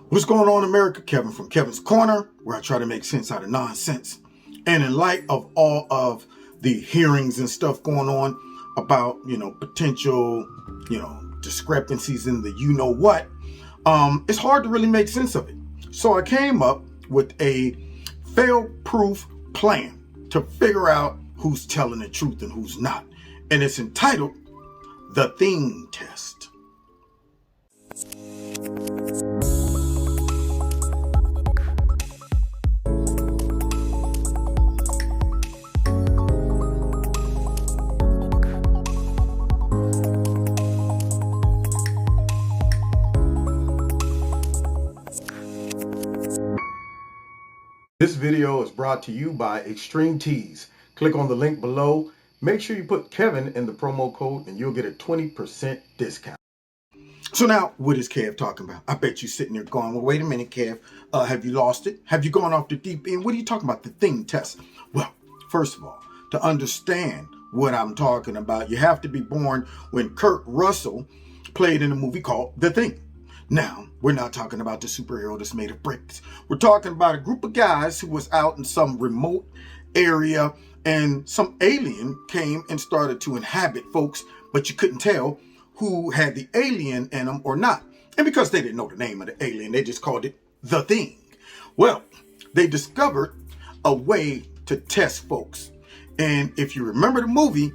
What's going on, America? Kevin from Kevin's Corner, where I try to make sense out of nonsense. And in light of all of the hearings and stuff going on about, potential, discrepancies in the you-know-what, it's hard to really make sense of it. So I came up with a fail-proof plan to figure out who's telling the truth and who's not. And it's entitled The Thing Test. This video is brought to you by Extreme Tees. Click on the link below. Make sure you put Kevin in the promo code and you'll get a 20% discount. So now, what is Kev talking about? I bet you sitting there going, well, wait a minute, Kev. Have you lost it? Have you gone off the deep end? What are you talking about, the thing test? Well, first of all, to understand what I'm talking about, you have to be born when Kurt Russell played in a movie called The Thing. Now, we're not talking about the superhero that's made of bricks. We're talking about a group of guys who was out in some remote area and some alien came and started to inhabit folks, but you couldn't tell who had the alien in them or not. And because they didn't know the name of the alien, they just called it The Thing. Well, they discovered a way to test folks. And if you remember the movie,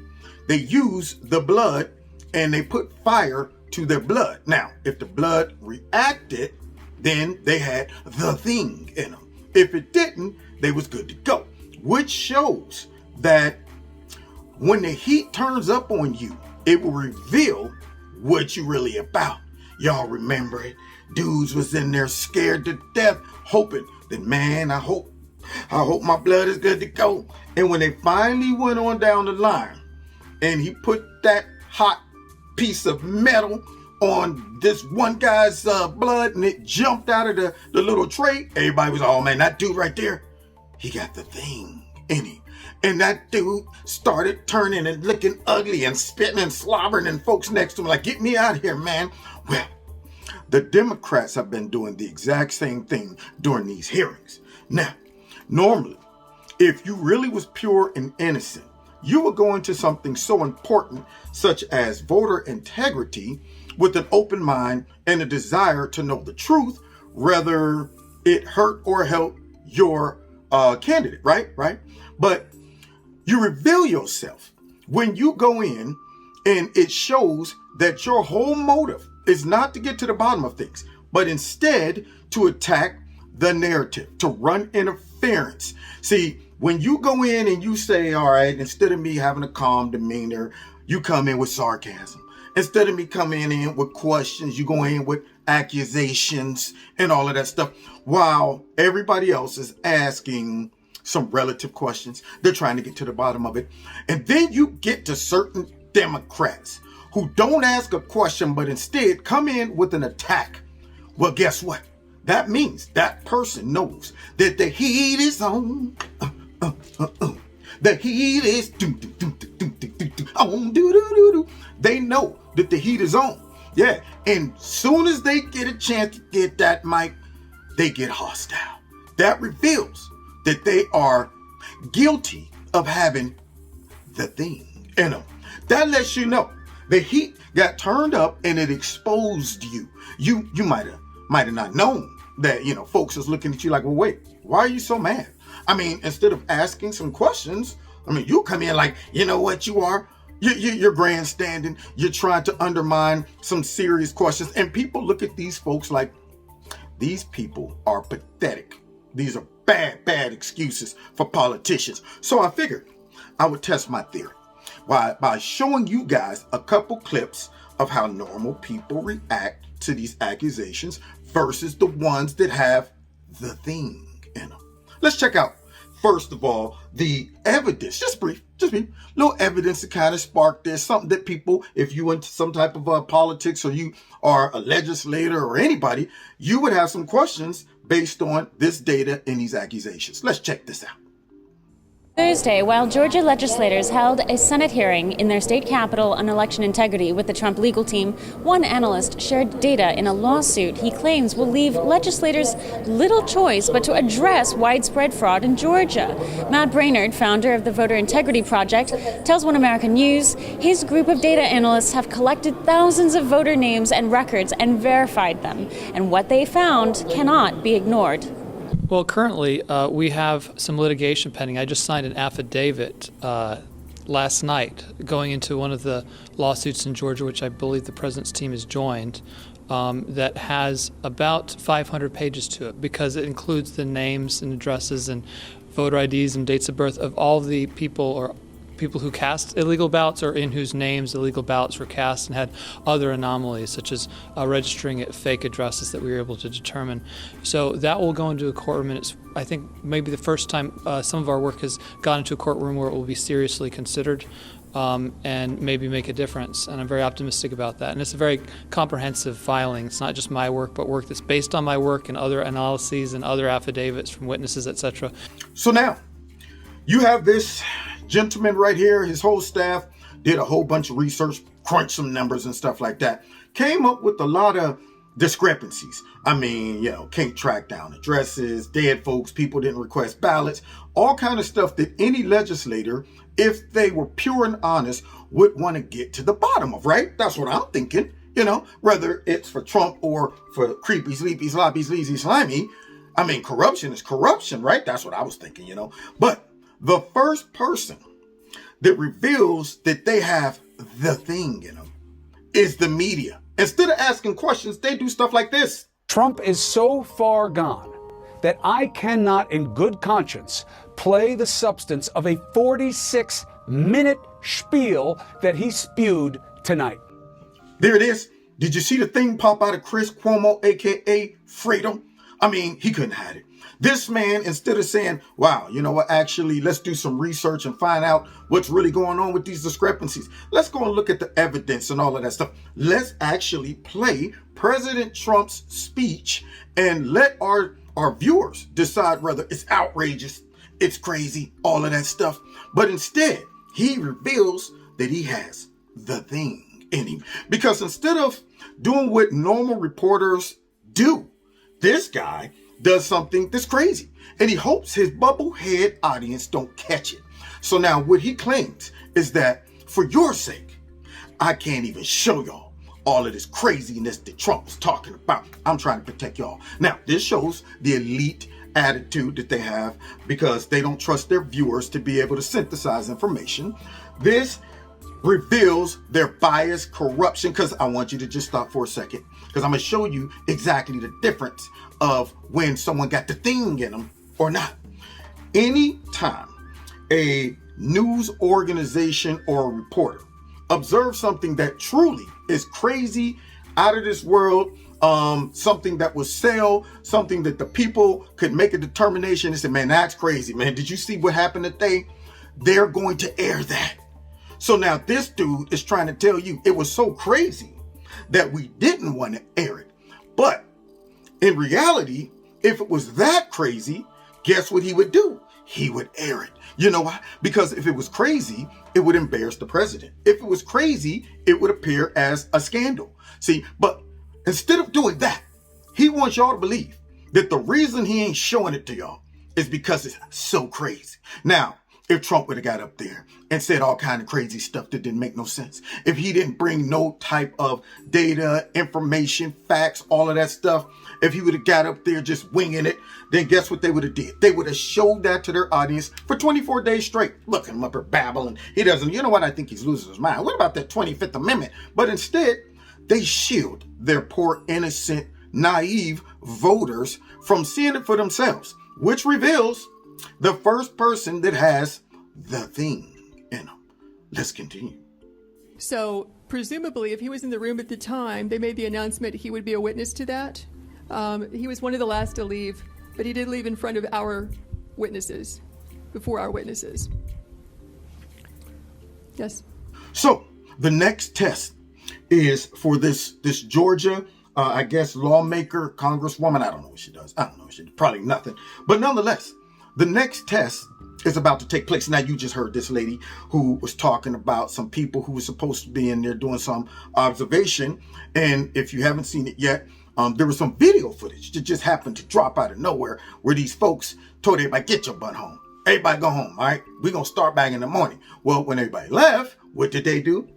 they used the blood and they put fire to their blood. Now, if the blood reacted, then they had the thing in them. If it didn't, they was good to go. Which shows that when the heat turns up on you, it will reveal what you really about. Y'all remember it? Dudes was in there scared to death, hoping that, man, I hope my blood is good to go. And when they finally went on down the line and he put that hot piece of metal on this one guy's blood and it jumped out of the little tray, everybody was, oh man, that dude right there, he got the thing in him. And that dude started turning and looking ugly and spitting and slobbering, and folks next to him like, get me out of here, man. Well, the Democrats have been doing the exact same thing during these hearings. Now, normally, if you really was pure and innocent, you would go into something so important such as voter integrity with an open mind and a desire to know the truth, whether it hurt or helped your candidate, right? But you reveal yourself when you go in and it shows that your whole motive is not to get to the bottom of things, but instead to attack the narrative, to run interference. See, when you go in and you say, all right, instead of me having a calm demeanor, you come in with sarcasm. Instead of me coming in with questions, you go in with accusations and all of that stuff, while everybody else is asking some relative questions. They're trying to get to the bottom of it. And then you get to certain Democrats who don't ask a question, but instead come in with an attack. Well, guess what? That means that person knows that the heat is on. The heat is on. They know that the heat is on. Yeah. And soon as they get a chance to get that mic, they get hostile. That reveals that they are guilty of having the thing in them. That lets you know the heat got turned up and it exposed you. You might have not known that, folks is looking at you like, well, wait, why are you so mad? I mean, instead of asking some questions, you come in like, you know what you are? You're grandstanding. You're trying to undermine some serious questions. And people look at these folks like, these people are pathetic. These are bad excuses for politicians. So I figured I would test my theory by showing you guys a couple clips of how normal people react to these accusations versus the ones that have the thing in them. Let's check out, first of all, the evidence. Just brief, little evidence to kind of spark this. Something that people, if you into some type of politics or you are a legislator or anybody, you would have some questions based on this data and these accusations. Let's check this out. Thursday, while Georgia legislators held a Senate hearing in their state capitol on election integrity with the Trump legal team, one analyst shared data in a lawsuit he claims will leave legislators little choice but to address widespread fraud in Georgia. Matt Brainerd, founder of the Voter Integrity Project, tells One American News his group of data analysts have collected thousands of voter names and records and verified them, and what they found cannot be ignored. Well, currently, we have some litigation pending. I just signed an affidavit last night going into one of the lawsuits in Georgia, which I believe the president's team has joined, that has about 500 pages to it because it includes the names and addresses and voter IDs and dates of birth of all the people who cast illegal ballots or in whose names illegal ballots were cast and had other anomalies, such as registering at fake addresses that we were able to determine. So that will go into a courtroom, and it's, I think, maybe the first time some of our work has gone into a courtroom where it will be seriously considered and maybe make a difference. And I'm very optimistic about that. And it's a very comprehensive filing. It's not just my work, but work that's based on my work and other analyses and other affidavits from witnesses, etc. So now, you have this gentleman right here, his whole staff did a whole bunch of research, crunched some numbers and stuff like that, came up with a lot of discrepancies. I mean, can't track down addresses, dead folks, people didn't request ballots, all kind of stuff that any legislator, if they were pure and honest, would want to get to the bottom of, right? That's what I'm thinking, whether it's for Trump or for creepy, sleepy, sloppy, sleazy, slimy. I mean, corruption is corruption, right? That's what I was thinking, But the first person that reveals that they have the thing in them is the media. Instead of asking questions, they do stuff like this. Trump is so far gone that I cannot in good conscience play the substance of a 46-minute spiel that he spewed tonight. There it is. Did you see the thing pop out of Chris Cuomo, a.k.a. Freedom? I mean, he couldn't hide it. This man, instead of saying, wow, you know what, actually, let's do some research and find out what's really going on with these discrepancies. Let's go and look at the evidence and all of that stuff. Let's actually play President Trump's speech and let our viewers decide whether it's outrageous, it's crazy, all of that stuff. But instead, he reveals that he has the thing in him. Because instead of doing what normal reporters do, this guy does something that's crazy, and he hopes his bubblehead audience don't catch it. So now what he claims is that for your sake, I can't even show y'all all of this craziness that Trump was talking about. I'm trying to protect y'all. Now, this shows the elite attitude that they have because they don't trust their viewers to be able to synthesize information. This reveals their bias, corruption, because I want you to just stop for a second, because I'm going to show you exactly the difference of when someone got the thing in them or not. Anytime a news organization or a reporter observes something that truly is crazy, out of this world, something that will sell, something that the people could make a determination and say, man, that's crazy, man. Did you see what happened today? They're going to air that. So now this dude is trying to tell you it was so crazy that we didn't want to air it. But in reality, if it was that crazy, guess what he would do? He would air it. You know why? Because if it was crazy, it would embarrass the president. If it was crazy, it would appear as a scandal. See, but instead of doing that, he wants y'all to believe that the reason he ain't showing it to y'all is because it's so crazy. Now, if Trump would have got up there and said all kind of crazy stuff that didn't make no sense, if he didn't bring no type of data, information, facts, all of that stuff, if he would have got up there just winging it, then guess what they would have did? They would have showed that to their audience for 24 days straight. Look him up here babbling. He doesn't, you know what? I think he's losing his mind. What about that 25th Amendment? But instead, they shield their poor, innocent, naive voters from seeing it for themselves, which reveals the first person that has the thing in them. Let's continue. So presumably, if he was in the room at the time, they made the announcement he would be a witness to that. He was one of the last to leave, but he did leave in front of our witnesses, before our witnesses. Yes. So the next test is for this Georgia, I guess, lawmaker, congresswoman. I don't know what she does. I don't know what she does. Probably nothing. But nonetheless, The next test is about to take place. Now, you just heard this lady who was talking about some people who were supposed to be in there doing some observation. And if you haven't seen it yet, there was some video footage that just happened to drop out of nowhere where these folks told everybody, get your butt home. Everybody go home, all right? We're going to start back in the morning. Well, when everybody left, what did they do?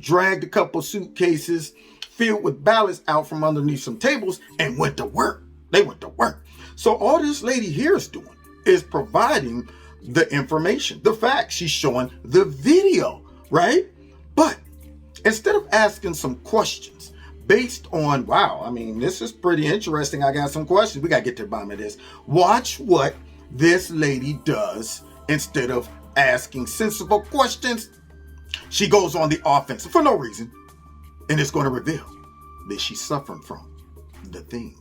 Dragged a couple suitcases filled with ballots out from underneath some tables and went to work. They went to work. So all this lady here is doing is providing the information, the facts. She's showing the video, right? But instead of asking some questions based on, wow, I mean, this is pretty interesting. I got some questions. We got to get to the bottom of this. Watch what this lady does instead of asking sensible questions. She goes on the offensive for no reason. And it's going to reveal that she's suffering from the thing.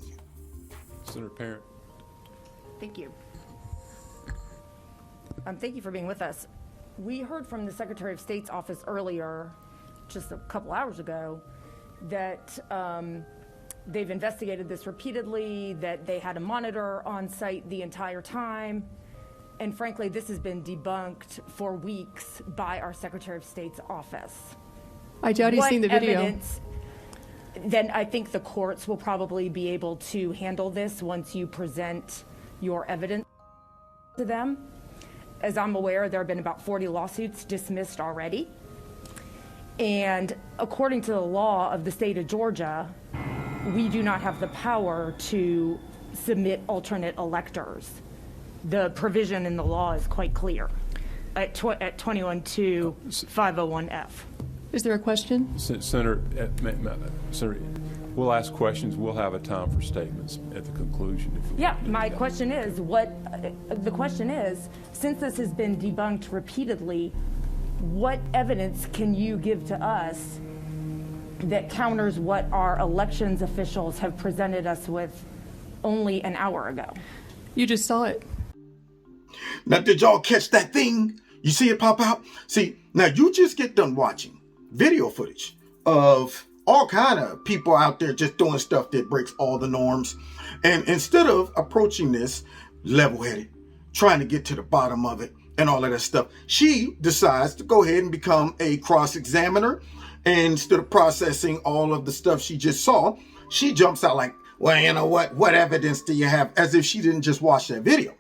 Senator Parent. Thank you. Thank you for being with us. We heard from the Secretary of State's office earlier, just a couple hours ago, that they've investigated this repeatedly, that they had a monitor on site the entire time. And frankly, this has been debunked for weeks by our Secretary of State's office. I doubt he's seen the video. Evidence, then I think the courts will probably be able to handle this once you present your evidence to them. As I'm aware, there have been about 40 lawsuits dismissed already. And according to the law of the state of Georgia, we do not have the power to submit alternate electors. The provision in the law is quite clear at 21-501F. Is there a question? Senator, we'll ask questions. We'll have a time for statements at the conclusion. Yeah, my question is, the question is, since this has been debunked repeatedly, what evidence can you give to us that counters what our elections officials have presented us with only an hour ago? You just saw it. Now, did y'all catch that thing? You see it pop out? See, now you just get done watching video footage of all kind of people out there just doing stuff that breaks all the norms. And instead of approaching this level-headed, trying to get to the bottom of it and all of that stuff, she decides to go ahead and become a cross-examiner. And instead of processing all of the stuff she just saw, she jumps out like, well, you know what evidence do you have? As if she didn't just watch that video.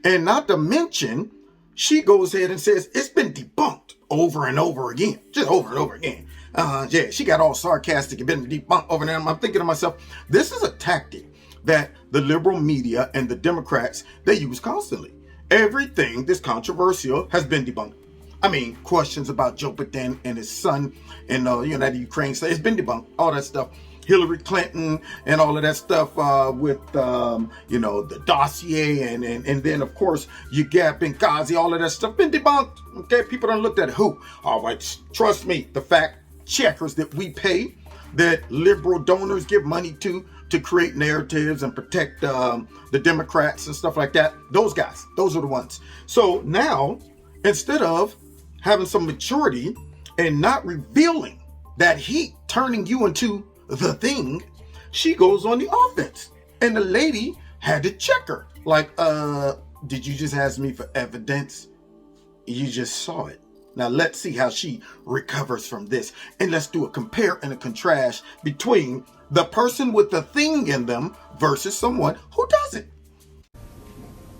And not to mention, she goes ahead and says it's been debunked over and over again, just over and over again. Yeah, she got all sarcastic and been debunked over and over. I'm thinking to myself, this is a tactic that the liberal media and the Democrats, they use constantly. Everything that's controversial has been debunked. I mean, questions about Joe Biden and his son in the Ukraine, so it's been debunked, all that stuff. Hillary Clinton and all of that stuff with, the dossier. And then, of course, you got Benghazi, all of that stuff been debunked. Okay, people don't look at who. All right, trust me, the fact checkers that we pay, that liberal donors give money to create narratives and protect the Democrats and stuff like that. Those guys, those are the ones. So now, instead of having some maturity and not revealing that heat turning you into the thing, she goes on the offense. And the lady had to check her. Like, did you just ask me for evidence? You just saw it. Now let's see how she recovers from this. And let's do a compare and a contrast between the person with the thing in them versus someone who doesn't.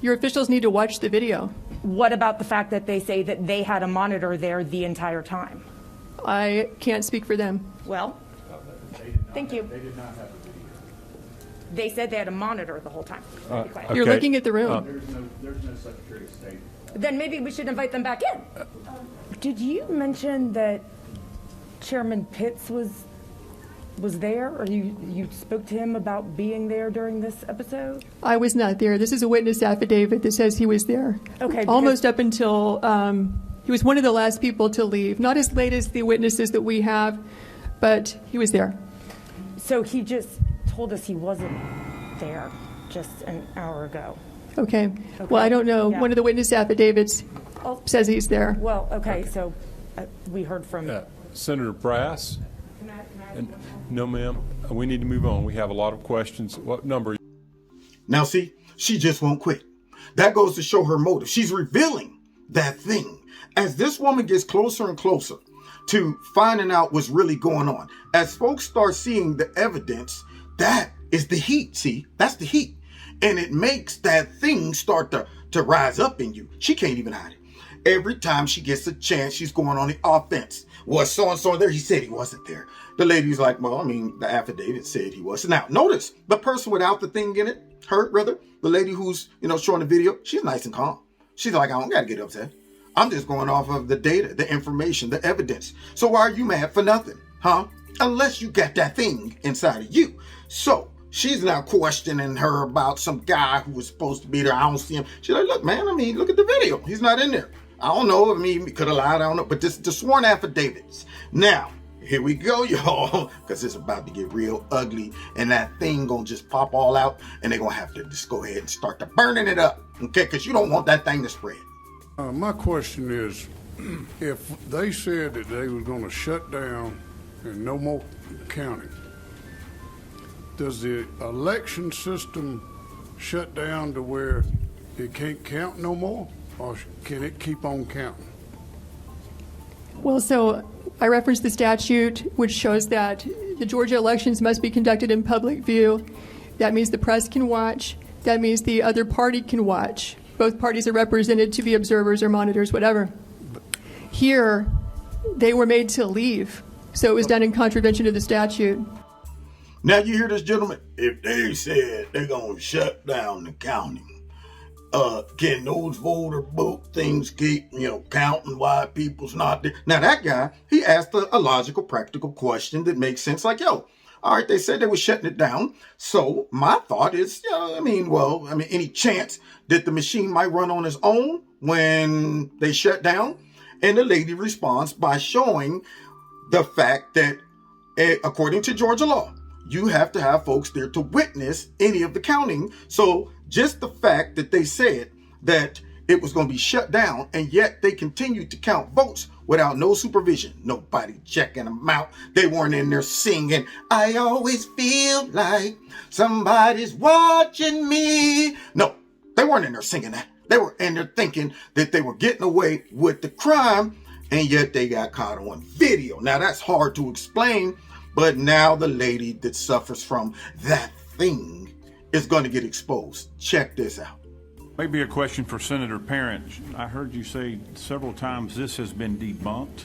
Your officials need to watch the video. What about the fact that they say that they had a monitor there the entire time? I can't speak for them. Well, thank you. They did not have a video. They said they had a monitor the whole time. Okay. You're looking at the room. There's no Secretary of State. Then maybe we should invite them back in. Did you mention that Chairman Pitts was there, or you spoke to him about being there during this episode? I was not there. This is a witness affidavit that says he was there. Okay. Almost up until he was one of the last people to leave. Not as late as the witnesses that we have, but he was there. So he just told us he wasn't there just an hour ago. Okay. Well, I don't know. Yeah. One of the witness affidavits says he's there. Well, okay. So we heard from... Senator Brass? No, ma'am. We need to move on. We have a lot of questions. What number? Now see, she just won't quit. That goes to show her motive. She's revealing that thing. As this woman gets closer and closer to finding out what's really going on, as folks start seeing the evidence, that is the heat. See, that's the heat. And it makes that thing start to rise up in you. She can't even hide it. Every time she gets a chance, she's going on the offense. Was so-and-so there? He said he wasn't there. The lady's like, well, I mean, the affidavit said he was. Now, notice the person without the thing in it, the lady who's, showing the video, she's nice and calm. She's like, I don't got to get upset. I'm just going off of the data, the information, the evidence. So why are you mad for nothing, huh? Unless you got that thing inside of you. So she's now questioning her about some guy who was supposed to be there. I don't see him. She's like, look, man, look at the video. He's not in there. I don't know. He could have lied. I don't know. But this the sworn affidavits. Now, here we go, y'all, because it's about to get real ugly, and that thing gonna just pop all out, and they're gonna have to just go ahead and start to burning it up, okay? Because you don't want that thing to spread. My question is, if they said that they were going to shut down and no more counting, does the election system shut down to where it can't count no more, or can it keep on counting? Well, so I referenced the statute, which shows that the Georgia elections must be conducted in public view. That means the press can watch. That means the other party can watch. Both parties are represented to be observers or monitors, whatever. Here, they were made to leave, so it was done in contravention of the statute. Now you hear this, gentleman? If they said they're going to shut down the counting, can those voter book things keep, counting why people's not there? Now that guy, he asked a logical, practical question that makes sense. Like, all right, they said they were shutting it down. So my thought is, any chance that the machine might run on its own when they shut down? And the lady responds by showing the fact that, according to Georgia law, you have to have folks there to witness any of the counting. So just the fact that they said that it was going to be shut down, and yet they continued to count votes without no supervision, nobody checking them out. They weren't in there singing, I always feel like somebody's watching me. No, they weren't in there singing that. They were in there thinking that they were getting away with the crime, and yet they got caught on video. Now that's hard to explain, but now the lady that suffers from that thing is going to get exposed. Check this out. Maybe a question for Senator Parent. I heard you say several times this has been debunked,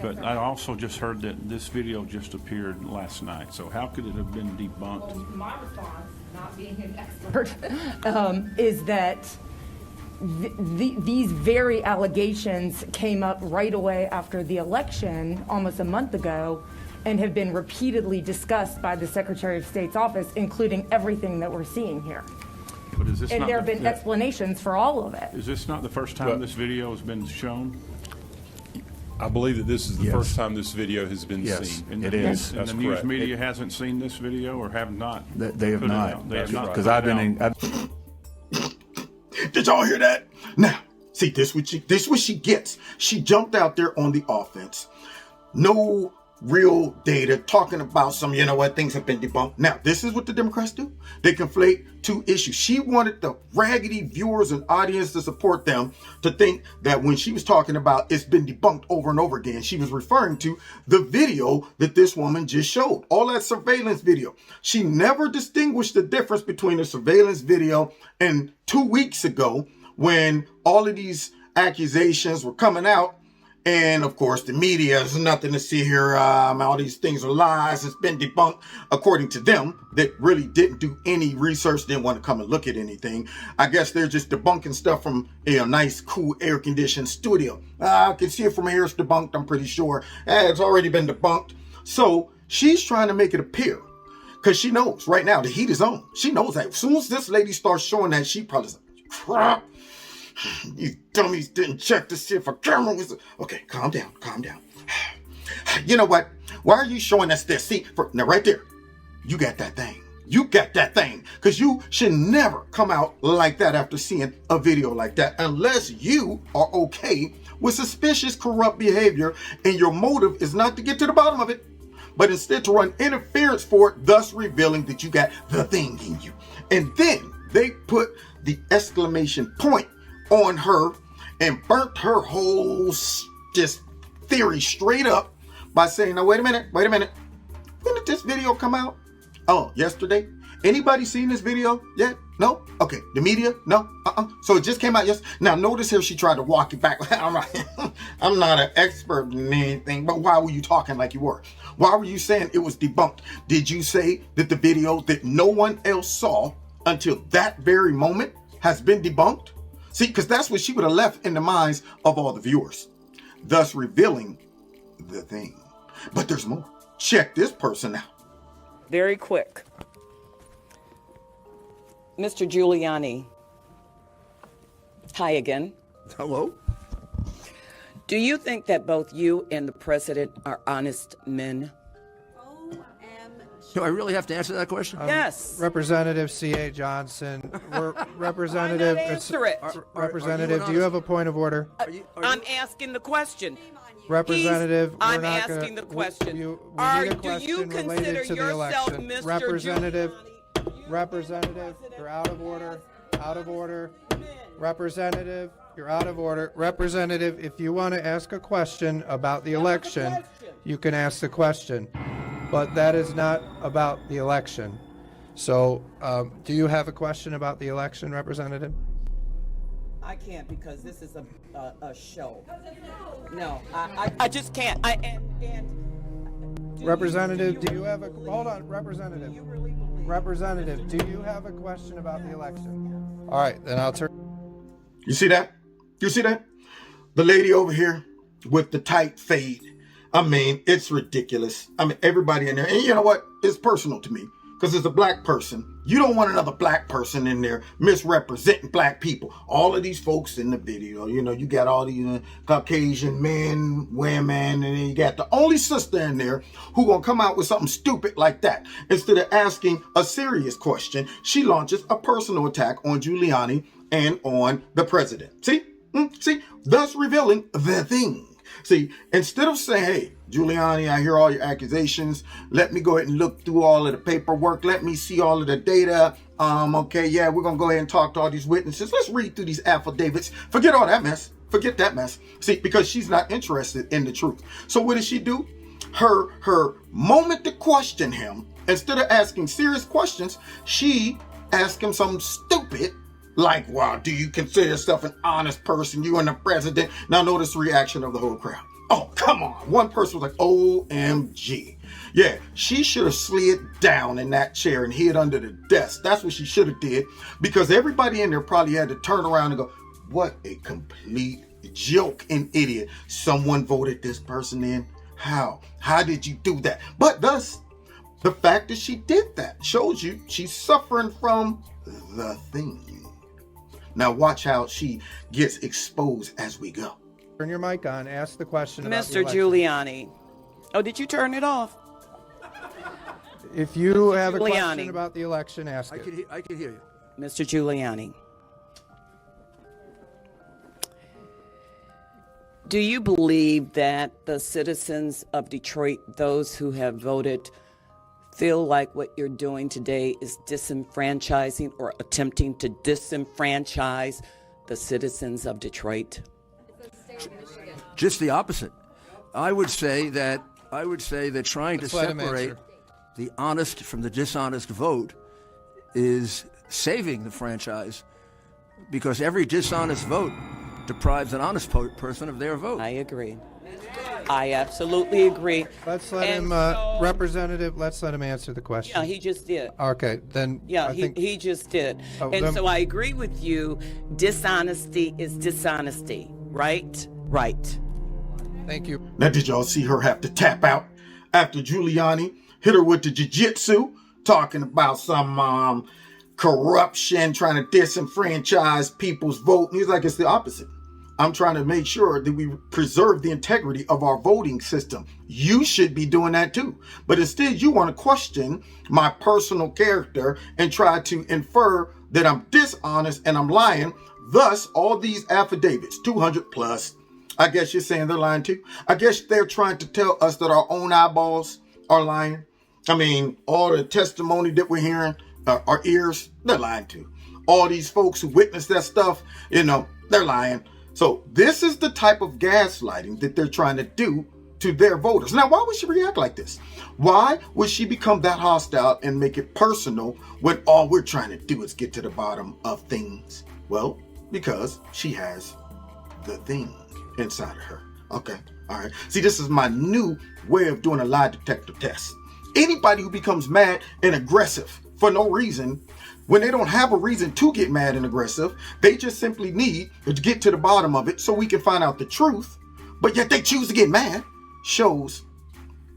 but I also just heard that this video just appeared last night. So how could it have been debunked? Well, my response, not being an expert, is that these very allegations came up right away after the election, almost a month ago, and have been repeatedly discussed by the Secretary of State's office, including everything that we're seeing here. But is this and there have been explanations for all of it. Is this not the first time this video has been shown? I believe that this is the first time this video has been seen. And it is. And the news media hasn't seen this video, or have not? They have not. They have not. Because I've been Did y'all hear that? Now, see, this what she gets. She jumped out there on the offense. No real data, talking about some, things have been debunked. Now, this is what the Democrats do. They conflate two issues. She wanted the raggedy viewers and audience to support them to think that when she was talking about it's been debunked over and over again, she was referring to the video that this woman just showed. All that surveillance video. She never distinguished the difference between a surveillance video and 2 weeks ago when all of these accusations were coming out. And of course, the media, there's nothing to see here. All these things are lies. It's been debunked, according to them, that really didn't do any research, didn't want to come and look at anything. I guess they're just debunking stuff from a nice, cool, air-conditioned studio. I can see it from here. It's debunked, I'm pretty sure. It's already been debunked. So she's trying to make it appear, because she knows right now the heat is on. She knows that as soon as this lady starts showing that, she probably says, crap. These dummies didn't check to see if a camera was... Okay, calm down. You know what? Why are you showing us this? See, now right there, you got that thing. You got that thing. Because you should never come out like that after seeing a video like that, unless you are okay with suspicious, corrupt behavior, and your motive is not to get to the bottom of it, but instead to run interference for it, thus revealing that you got the thing in you. And then They put the exclamation point on her and burnt her whole just theory straight up by saying, now wait a minute. When did this video come out? Oh, yesterday. Anybody seen this video yet? No? Okay. The media? No? So it just came out yesterday. Now notice here she tried to walk it back. I'm not an expert in anything, but why were you talking like you were? Why were you saying it was debunked? Did you say that the video that no one else saw until that very moment has been debunked? See, because that's what she would have left in the minds of all the viewers, thus revealing the thing. But there's more. Check this person out. Very quick. Mr. Giuliani. Hi again. Hello. Do you think that both you and the president are honest men? Do I really have to answer that question? Yes. Representative C.A. Johnson. Representative, answer it. Representative, do you have a point of order? I'm asking the question. Representative, I'm asking the question. We need a question related to the election. Representative, you're out of order. Out of order. Representative, you're out of order. Representative, if you want to ask a question about the election, you can ask the question. But that is not about the election. So, do you have a question about the election, Representative? I can't because this is a show. No, I just can't. Representative, do you have a, hold on, Representative. Representative, do you have a question about the election? All right, then I'll turn. You see that? You see that? The lady over here with the tight fade. I mean, it's ridiculous. I mean, everybody in there. And you know what? It's personal to me because it's a black person. You don't want another black person in there misrepresenting black people. All of these folks in the video, you know, you got all these Caucasian men, women, and then you got the only sister in there who gonna come out with something stupid like that. Instead of asking a serious question, she launches a personal attack on Giuliani and on the president. See? See? Thus revealing the thing. See, instead of saying, hey, Giuliani, I hear all your accusations. Let me go ahead and look through all of the paperwork. Let me see all of the data. Okay, yeah, we're going to go ahead and talk to all these witnesses. Let's read through these affidavits. Forget all that mess. Forget that mess. See, because she's not interested in the truth. So what does she do? Her moment to question him, instead of asking serious questions, she asks him something stupid. Like, wow, do you consider yourself an honest person? You and the president. Now notice the reaction of the whole crowd. Oh, come on. One person was like, OMG. Yeah, she should have slid down in that chair and hid under the desk. That's what she should have did, because everybody in there probably had to turn around and go, what a complete joke and idiot. Someone voted this person in. How? How did you do that? But thus, the fact that she did that shows you she's suffering from the thing. Now watch how she gets exposed as we go. Turn your mic on. Ask the question about the Mr. Giuliani. Oh, did you turn it off? If you have a question about the election, ask it. I can hear you. Mr. Giuliani. Do you believe that the citizens of Detroit, those who have voted, feel like what you're doing today is disenfranchising or attempting to disenfranchise the citizens of Detroit? Just the opposite. I would say that trying to separate the honest from the dishonest vote is saving the franchise, because every dishonest vote deprives an honest person of their vote. I agree. I absolutely agree. Let's let him, Representative, let's let him answer the question. Yeah, he just did. Okay, then. Yeah, he just did. So I agree with you. Dishonesty is dishonesty, right? Right. Thank you. Now, did y'all see her have to tap out after Giuliani hit her with the jiu-jitsu, talking about some corruption, trying to disenfranchise people's vote? And he's like, it's the opposite. I'm trying to make sure that we preserve the integrity of our voting system. You should be doing that too. But instead, you want to question my personal character and try to infer that I'm dishonest and I'm lying. Thus, all these affidavits, 200 plus, I guess you're saying they're lying too. I guess they're trying to tell us that our own eyeballs are lying. I mean, all the testimony that we're hearing, our ears, they're lying too. all these folks who witnessed that stuff, you know, they're lying. So this is the type of gaslighting that they're trying to do to their voters. Now, why would she react like this? Why would she become that hostile and make it personal when all we're trying to do is get to the bottom of things? Well, because she has the thing inside of her. Okay, all right. See, this is my new way of doing a lie detector test. Anybody who becomes mad and aggressive for no reason, when they don't have a reason to get mad and aggressive, they just simply need to get to the bottom of it so we can find out the truth, but yet they choose to get mad, shows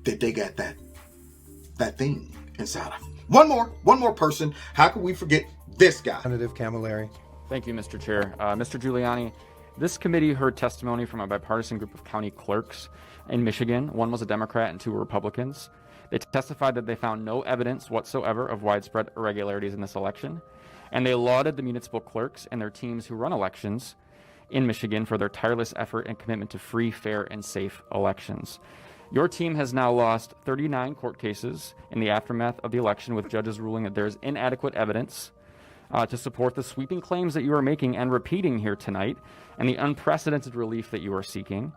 that they got that thing inside of them. One more person. How could we forget this guy? Representative Camilleri. Thank you, Mr. Chair. Mr. Giuliani, this committee heard testimony from a bipartisan group of county clerks in Michigan. One was a Democrat and two were Republicans. They testified that they found no evidence whatsoever of widespread irregularities in this election, and they lauded the municipal clerks and their teams who run elections in Michigan for their tireless effort and commitment to free, fair, and safe elections. Your team has now lost 39 court cases in the aftermath of the election, with judges ruling that there is inadequate evidence to support the sweeping claims that you are making and repeating here tonight, and the unprecedented relief that you are seeking.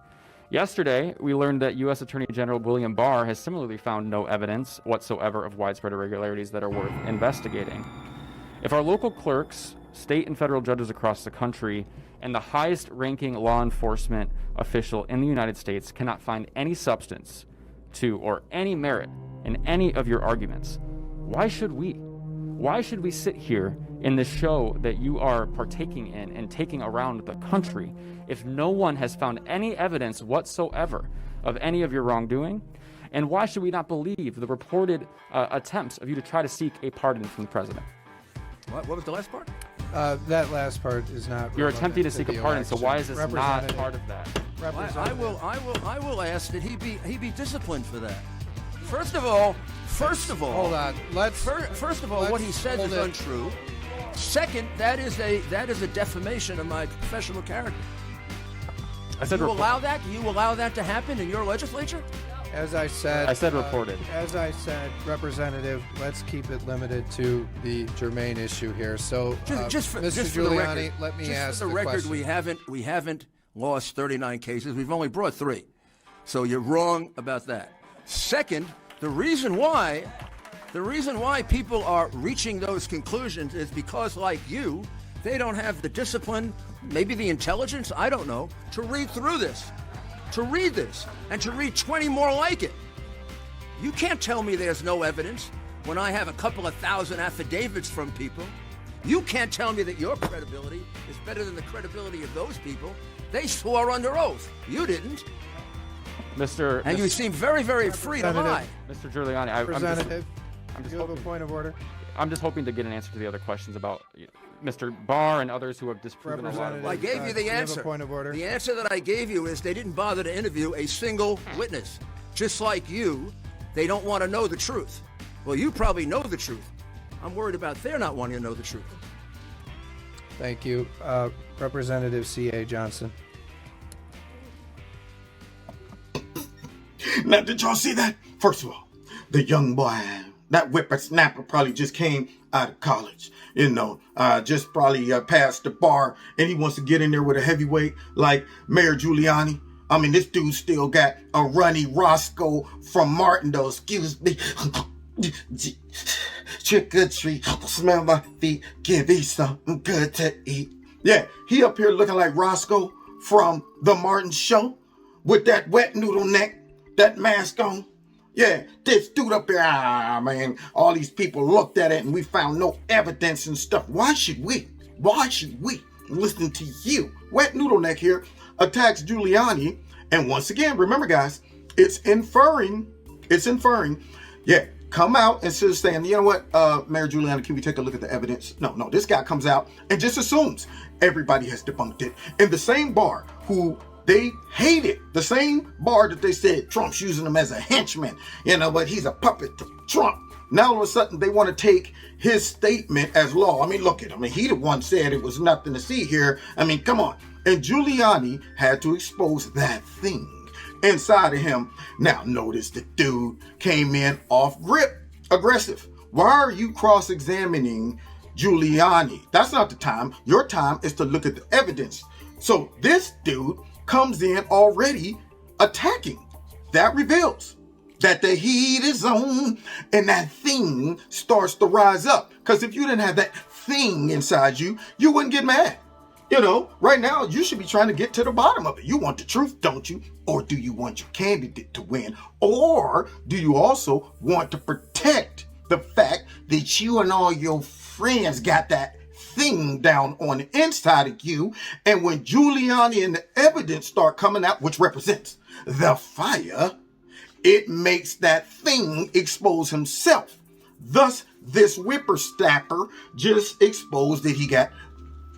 Yesterday, we learned that U.S. Attorney General William Barr has similarly found no evidence whatsoever of widespread irregularities that are worth investigating. If our local clerks, state and federal judges across the country, and the highest-ranking law enforcement official in the United States cannot find any substance to or any merit in any of your arguments, why should we? Why should we sit here in this show that you are partaking in and taking around the country if no one has found any evidence whatsoever of any of your wrongdoing? And why should we not believe the reported attempts of you to try to seek a pardon from the president? What was the last part? That last part is not. You're attempting to seek a pardon, so why is this not part of that? I will ask that he be disciplined for that. First of all, hold on. First of all, what he said is untrue. Second, that is a defamation of my professional character. Do you allow that to happen in your legislature? As I said, reported. As I said, Representative, let's keep it limited to the germane issue here. So, Mr. Giuliani, let me ask the record. We haven't lost 39 cases. We've only brought 3. So you're wrong about that. Second, the reason why people are reaching those conclusions is because, like you, they don't have the discipline, maybe the intelligence, I don't know, to read through this. To read this and to read 20 more like it. You can't tell me there's no evidence when I have a couple of thousand affidavits from people. You can't tell me that your credibility is better than the credibility of those people. They swore under oath. You didn't. And you seem very, very free to lie. Mr. Giuliani, Representative, you have a point of order. I'm just hoping to get an answer to the other questions about Mr. Barr and others who have disproven a lot of I gave you the answer. Point of order. The answer that I gave you is they didn't bother to interview a single witness. Just like you, they don't want to know the truth. Well, you probably know the truth. I'm worried about their not wanting to know the truth. Thank you. Representative C.A. Johnson. Now, did y'all see that? First of all, the young boy, that whippersnapper probably just came out of college, just probably passed the bar, and he wants to get in there with a heavyweight like Mayor Giuliani. I mean, this dude still got a runny Roscoe from Martindale. Excuse me. Trick or treat, smell my feet, give me something good to eat. Yeah, he up here looking like Roscoe from the Martin Show with that wet noodle neck, that mask on. Yeah, this dude up here, man, all these people looked at it and we found no evidence and stuff. Why should we listen to you? Wet noodle neck here attacks Giuliani. And once again, remember guys, it's inferring. Yeah, come out and sort of saying, you know what, Mayor Giuliani, can we take a look at the evidence? No, this guy comes out and just assumes everybody has debunked it. In the same bar who they hated, the same bar that they said Trump's using him as a henchman, but he's a puppet to Trump. Now all of a sudden they want to take his statement as law. I mean, look at him. He the one said it was nothing to see here. I mean, come on. And Giuliani had to expose that thing inside of him. Now notice the dude came in off grip, aggressive. Why are you cross-examining Giuliani. That's not the time. Your time is to look at the evidence. So this dude comes in already attacking. That reveals that the heat is on and that thing starts to rise up. Because if you didn't have that thing inside you, you wouldn't get mad. You know, right now, you should be trying to get to the bottom of it. You want the truth, don't you? Or do you want your candidate to win? Or do you also want to protect the fact that you and all your friends got that thing down on the inside of you? And when Giuliani and the evidence start coming out, which represents the fire, it makes that thing expose himself. Thus, this whippersnapper just exposed that he got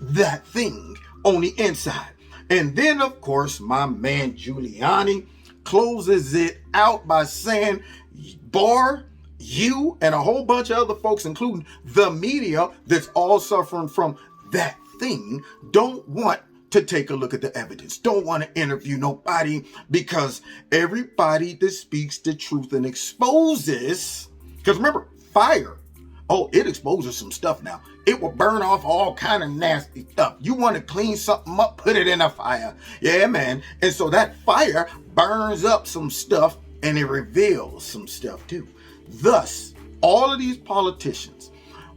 that thing on the inside. And then, of course, my man Giuliani closes it out by saying, Barr, you and a whole bunch of other folks, including the media that's all suffering from that thing, don't want to take a look at the evidence, don't want to interview nobody, because everybody that speaks the truth and exposes, because remember, fire, oh, it exposes some stuff now. It will burn off all kind of nasty stuff. You want to clean something up, put it in a fire. Yeah, man. And so that fire burns up some stuff and it reveals some stuff too. Thus, all of these politicians,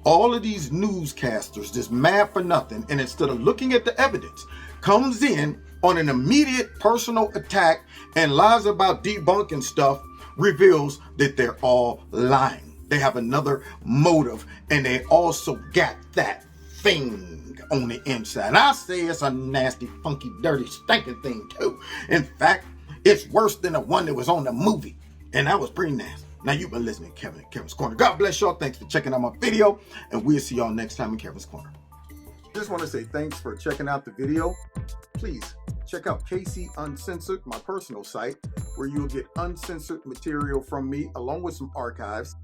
all of these newscasters just mad for nothing, and instead of looking at the evidence, comes in on an immediate personal attack and lies about debunking stuff, reveals that they're all lying. They have another motive, and they also got that thing on the inside. And I say it's a nasty, funky, dirty, stinking thing too. In fact, it's worse than the one that was on the movie, and that was pretty nasty. Now, you've been listening to Kevin in Kevin's Corner. God bless y'all. Thanks for checking out my video, and we'll see y'all next time in Kevin's Corner. Just want to say thanks for checking out the video. Please check out KC Uncensored, my personal site, where you'll get uncensored material from me along with some archives.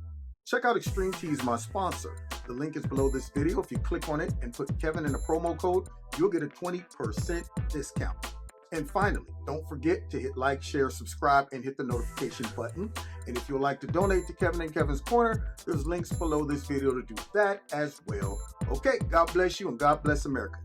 Check out Extreme Tees, my sponsor. The link is below this video. If you click on it and put Kevin in the promo code, you'll get a 20% discount. And finally, don't forget to hit like, share, subscribe, and hit the notification button. And if you'd like to donate to Kevin in Kevin's Corner, there's links below this video to do that as well. Okay, God bless you and God bless America.